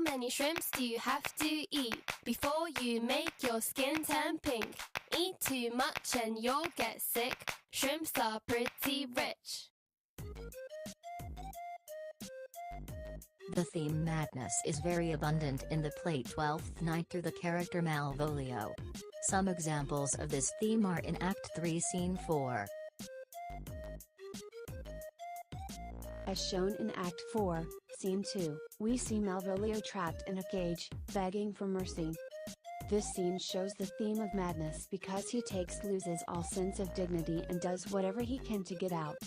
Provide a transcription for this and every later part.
many shrimps do you have to eat before you make your skin turn pink? Eat too much and you'll get sick. Shrimps are pretty rich. The theme madness is very abundant in the play Twelfth Night through the character Malvolio. Some examples of this theme are in Act 3 Scene 4. As shown in Act 4, Scene 2, we see Malvolio trapped in a cage, begging for mercy. This scene shows the theme of madness because he loses all sense of dignity and does whatever he can to get out.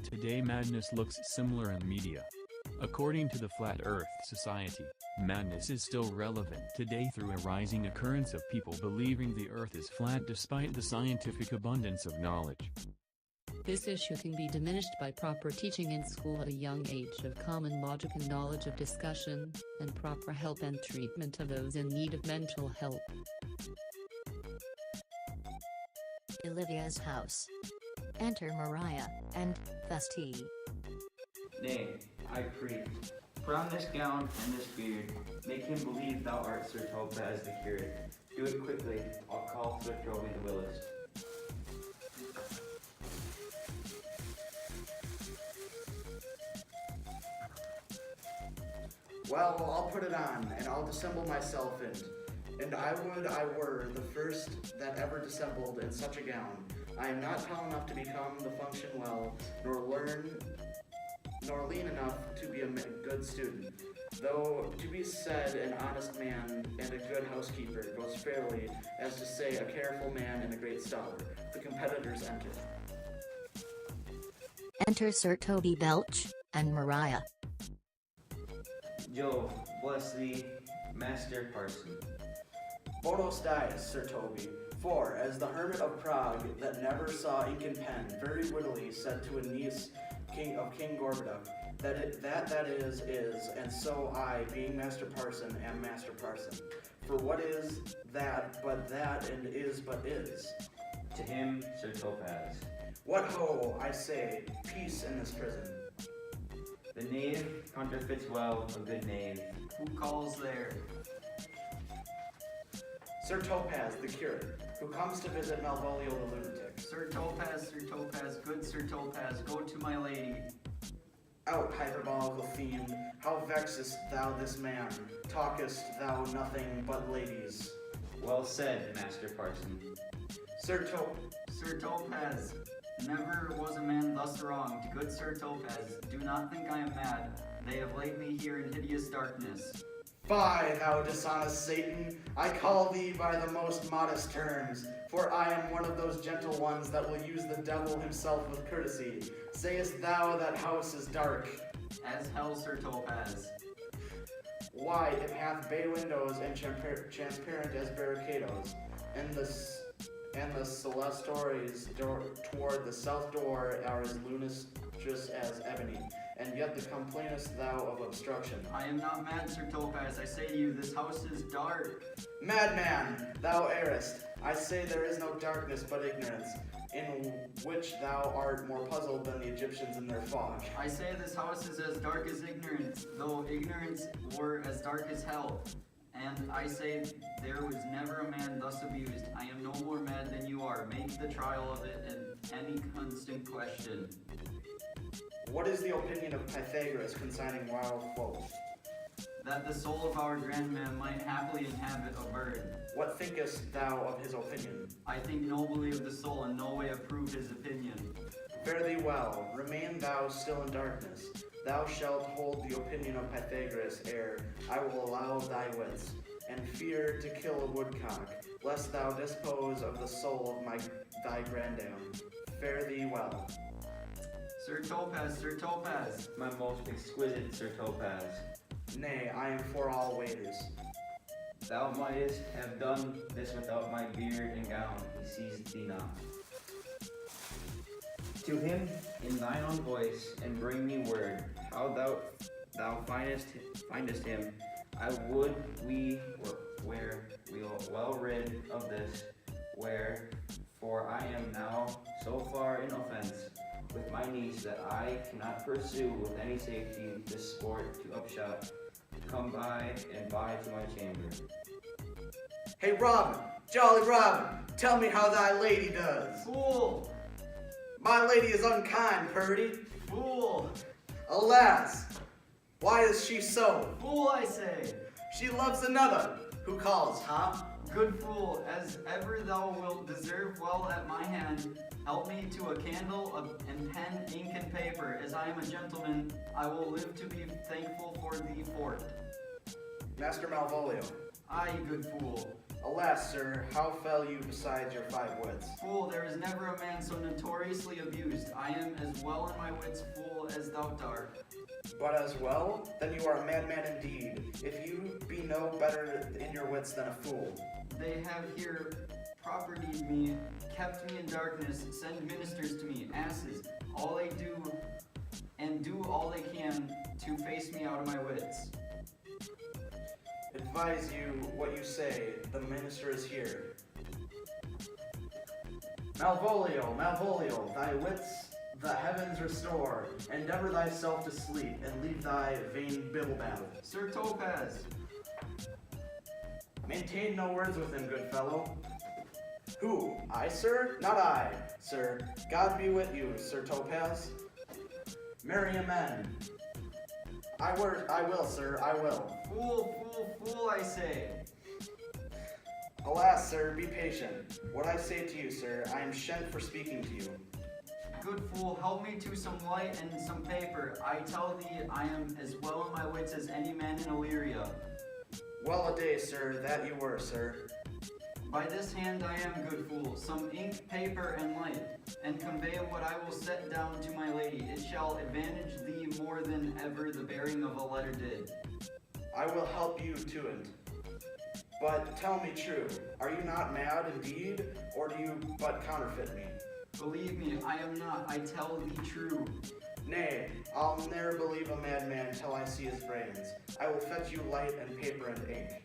Today madness looks similar in media. According to the Flat Earth Society, madness is still relevant today through a rising occurrence of people believing the Earth is flat despite the scientific abundance of knowledge. This issue can be diminished by proper teaching in school at a young age of common logic and knowledge of discussion, and proper help and treatment of those in need of mental help. Olivia's house. Enter Mariah and Festi. Nay, I pray, put on this gown and this beard, make him believe thou art Sir Topaz the curate. Do it quickly, I'll call Sir Toby the Willist. Well, I'll put it on, and I'll dissemble myself and I would I were the first that ever dissembled in such a gown. I am not tall enough to become the function well, nor lean enough to be a good student. Though, to be said, an honest man and a good housekeeper goes fairly, as to say a careful man and a great scholar. The competitors enter. Enter Sir Toby Belch and Mariah. Jove, bless thee, Master Parson. Bonos dies, Sir Toby, for, as the hermit of Prague that never saw ink and pen, very wittily said to a niece of King Gorboduc, that is, and so I, being Master Parson, am Master Parson. For what is that, and is but is? To him, Sir Topaz. What ho, I say, peace in this prison. The knave counterfeits well a good knave. Who calls there? Sir Topaz, the curate, who comes to visit Malvolio the lunatic. Sir Topaz, good Sir Topaz, go to my lady. Out, hyperbolical fiend, how vexest thou this man? Talkest thou nothing but ladies? Well said, Master Parson. Sir Topaz, never was a man thus wronged. Good Sir Topaz, do not think I am mad. They have laid me here in hideous darkness. Fie, thou dishonest Satan, I call thee by the most modest terms, for I am one of those gentle ones that will use the devil himself with courtesy. Sayest thou that house is dark? As hell, Sir Topaz. Why, it hath bay windows and transparent as barricadoes, and the clerestories toward the south door are as lustrous as ebony, and yet the complainest thou of obstruction. I am not mad, Sir Topaz. I say to you, this house is dark. Madman, thou errest. I say there is no darkness but ignorance, in which thou art more puzzled than the Egyptians in their fog. I say this house is as dark as ignorance, though ignorance were as dark as hell. And I say there was never a man thus abused. I am no more mad than you are. Make the trial of it in any constant question. What is the opinion of Pythagoras concerning wild folk? That the soul of our grand man might happily inhabit a bird. What thinkest thou of his opinion? I think nobly of the soul, and no way approve his opinion. Fare thee well, remain thou still in darkness. Thou shalt hold the opinion of Pythagoras ere I will allow thy wits, and fear to kill a woodcock, lest thou dispose of the soul of thy grandam. Fare thee well. Sir Topaz. My most exquisite Sir Topaz. Nay, I am for all waiters. Thou mightest have done this without my beard and gown, he sees thee not. To him in thine own voice, and bring me word, how thou findest him. I would we were well rid of this, for I am now so far in offense with my niece that I cannot pursue with any safety this sport to upshot come by and buy to my chamber. Hey Robin, jolly Robin, tell me how thy lady does. Fool! My lady is unkind, Purdy. Fool! Alas, why is she so? Fool, I say! She loves another. Who calls, huh? Good fool, as ever thou wilt deserve well at my hand, help me to a candle and pen, ink, and paper. As I am a gentleman, I will live to be thankful for thee for it. Master Malvolio. Aye, good fool. Alas, sir, how fell you besides your 5 wits? Fool, there is never a man so notoriously abused. I am as well in my wits, fool, as thou art. But as well? Then you are a madman indeed, if you be no better in your wits than a fool. They have here propertied me, kept me in darkness, send ministers to me, asses. All they do, and do all they can to face me out of my wits. Advise you what you say, the minister is here. Malvolio, Malvolio, thy wits the heavens restore, endeavor thyself to sleep, and leave thy vain bibble babble. Sir Topaz. Maintain no words with him, good fellow. Who? I, sir? Not I, sir. God be with you, Sir Topaz. Marry amen. I will, sir, I will. Fool, fool, fool, I say. Alas, sir, be patient. What I say to you, sir, I am shent for speaking to you. Good fool, help me to some light and some paper. I tell thee, I am as well in my wits as any man in Illyria. Well a day, sir, that you were, sir. By this hand I am, good fool, some ink, paper, and light, and convey what I will set down to my lady. It shall advantage thee more than ever the bearing of a letter did. I will help you to it. But tell me true, are you not mad indeed, or do you but counterfeit me? Believe me, I am not, I tell thee true. Nay, I'll ne'er believe a madman till I see his brains. I will fetch you light and paper and ink.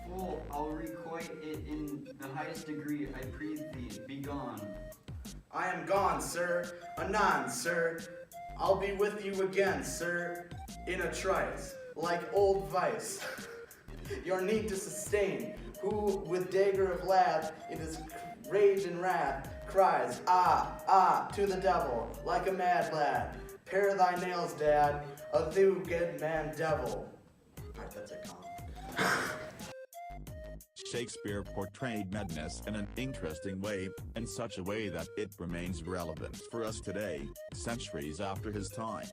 Fool, I'll requite it in the highest degree, I pray thee, be gone. I am gone, sir, anon, sir. I'll be with you again, sir, in a trice, like old vice. Your need to sustain, who with dagger of lad, in his rage and wrath, cries, ah, ah, to the devil, like a mad lad. Pare thy nails, dad, a thou good man devil. Alright, that's it, Collin. Shakespeare portrayed madness in an interesting way, in such a way that it remains relevant for us today, centuries after his time.